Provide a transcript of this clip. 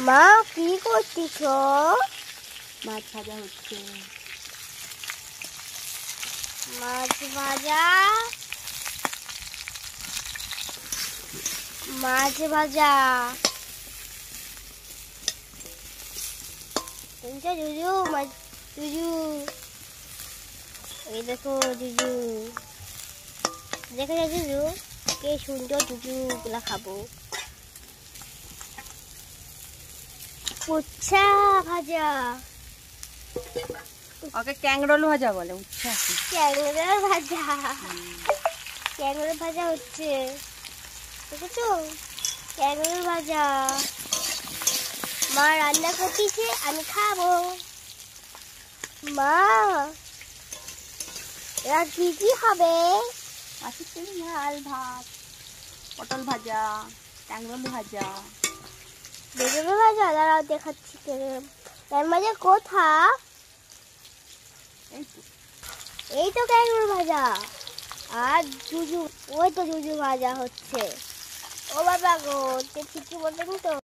মা কি করছিস? মাছ ভাজা হচ্ছে। মাছ ভাজা, মাছ ভাজা। জুজু মাছ, জুজু এই দেখো জুজু, দেখে যা জুজু, কে সুন্দর জুজু গুলা খাবো। উচ্ছা ভাজা, ওকে ক্যাংরোল ভাজা বলে। উচ্ছা ক্যাংড়া ভাজা, ক্যাংড়া ভাজা হচ্ছে, দেখেছো? ক্যাংড়া ভাজা মা রান্না করতেছে, আমি খাবো। মা এরা কি কি হবে? মাছের তেল ঝাল ভাত, পটল ভাজা, ক্যাংরোল ভাজা। বেগুন ভাজা দাঁড়াও দেখাচ্ছি। তার মাঝে কোথা? এই তো ক্যাংড়া ভাজা। আর জুজু, ওই তো জুজু ভাজা হচ্ছে। ও বাবা গো, ঠিকই বললেন তো।